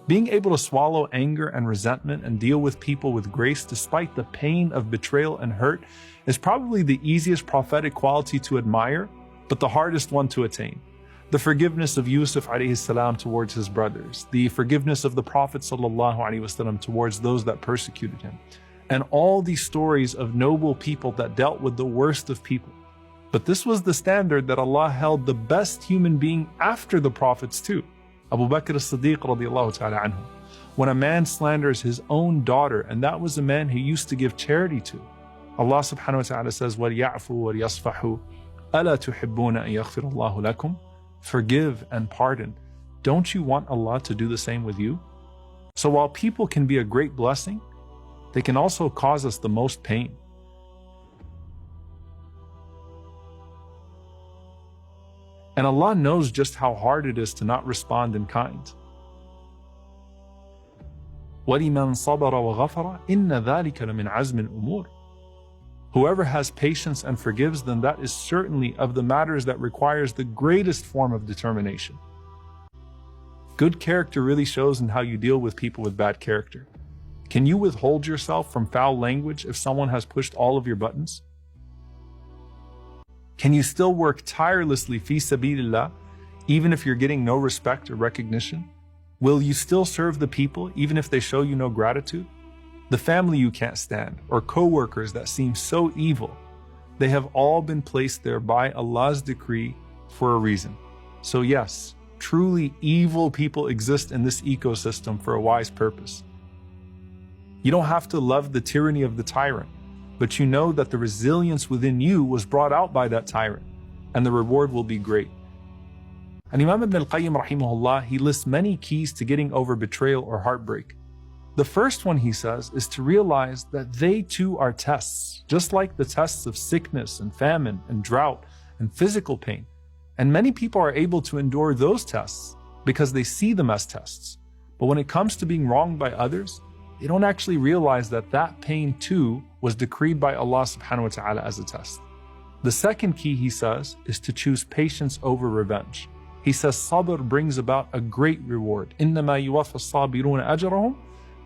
Being able to swallow anger and resentment and deal with people with grace despite the pain of betrayal and hurt is probably the easiest prophetic quality to admire, but the hardest one to attain. The forgiveness of Yusuf alayhi salam towards his brothers, the forgiveness of the Prophet sallallahu alaihi wasallam towards those that persecuted him, and all these stories of noble people that dealt with the worst of people. But this was the standard that Allah held the best human being after the prophets too. Abu Bakr as-Siddiq radiallahu ta'ala anhu. When a man slanders his own daughter, and that was a man he used to give charity to, Allah subhanahu wa ta'ala says, وَلْيَعْفُوا وَلْيَصْفَحُوا أَلَا تُحِبُّونَ أَن يَغْفِرَ اللَّهُ لَكُمْ. Forgive and pardon. Don't you want Allah to do the same with you? So while people can be a great blessing, they can also cause us the most pain. And Allah knows just how hard it is to not respond in kind. وَلِمَنْ صَبَرَ وَغَفَرَ إِنَّ ذَلِكَ لَمِنْ عَزْمِ الْأُمُورِ. Whoever has patience and forgives, then that is certainly of the matters that requires the greatest form of determination. Good character really shows in how you deal with people with bad character. Can you withhold yourself from foul language if someone has pushed all of your buttons? Can you still work tirelessly fi sabilillah, even if you're getting no respect or recognition? Will you still serve the people, even if they show you no gratitude? The family you can't stand, or co-workers that seem so evil, they have all been placed there by Allah's decree for a reason. So yes, truly evil people exist in this ecosystem for a wise purpose. You don't have to love the tyranny of the tyrant, but you know that the resilience within you was brought out by that tyrant, and the reward will be great. And Imam Ibn al-Qayyim rahimahullah, he lists many keys to getting over betrayal or heartbreak. The first one, he says, is to realize that they too are tests, just like the tests of sickness and famine and drought and physical pain. And many people are able to endure those tests because they see them as tests. But when it comes to being wronged by others, they don't actually realize that that pain too was decreed by Allah subhanahu wa ta'ala as a test. The second key, he says, is to choose patience over revenge. He says sabr brings about a great reward. إِنَّمَا يُوَفَّى الصَّابِرُونَ أَجْرَهُمْ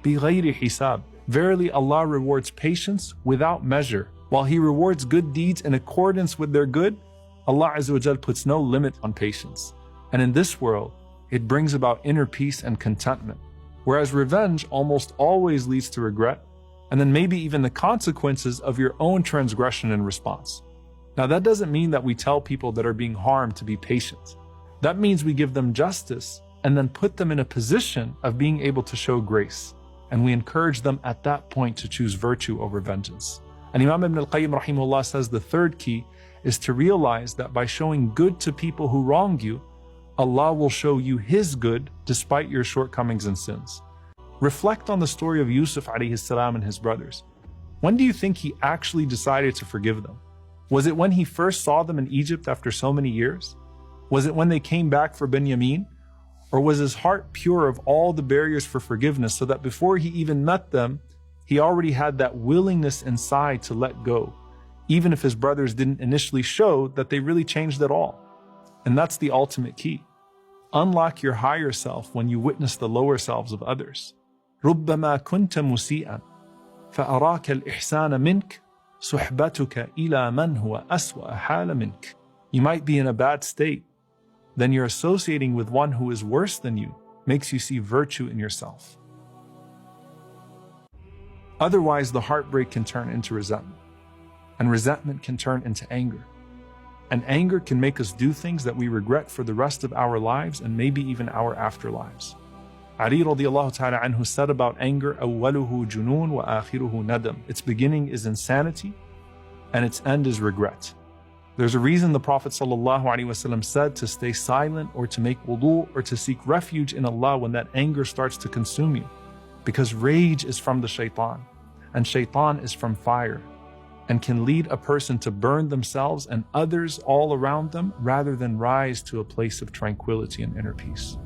بِغَيْرِ حِسَابٍ. Verily Allah rewards patience without measure. While He rewards good deeds in accordance with their good, Allah Azza wa Jal puts no limit on patience. And in this world, it brings about inner peace and contentment. Whereas revenge almost always leads to regret, and then maybe even the consequences of your own transgression and response. Now that doesn't mean that we tell people that are being harmed to be patient. That means we give them justice and then put them in a position of being able to show grace. And we encourage them at that point to choose virtue over vengeance. And Imam Ibn al-Qayyim rahimahullah says the third key is to realize that by showing good to people who wrong you, Allah will show you His good despite your shortcomings and sins. Reflect on the story of Yusuf alayhi salam and his brothers. When do you think he actually decided to forgive them? Was it when he first saw them in Egypt after so many years? Was it when they came back for Binyamin? Or was his heart pure of all the barriers for forgiveness so that before he even met them, he already had that willingness inside to let go, even if his brothers didn't initially show that they really changed at all? And that's the ultimate key. Unlock your higher self when you witness the lower selves of others. ربما كنت مسيئا فأراك الإحسان منك صحبتك إلى من هو أسوأ حال منك. You might be in a bad state, then you're associating with one who is worse than you makes you see virtue in yourself. Otherwise, the heartbreak can turn into resentment, and resentment can turn into anger. And anger can make us do things that we regret for the rest of our lives and maybe even our afterlives. Ali radiallahu ta'ala anhu said about anger, أَوَّلُهُ جُنُونَ وَآخِرُهُ نَدَمٌ. Its beginning is insanity and its end is regret. There's a reason the Prophet ﷺ said to stay silent or to make wudu or to seek refuge in Allah when that anger starts to consume you. Because rage is from the shaitan, and shaitan is from fire, and can lead a person to burn themselves and others all around them rather than rise to a place of tranquility and inner peace.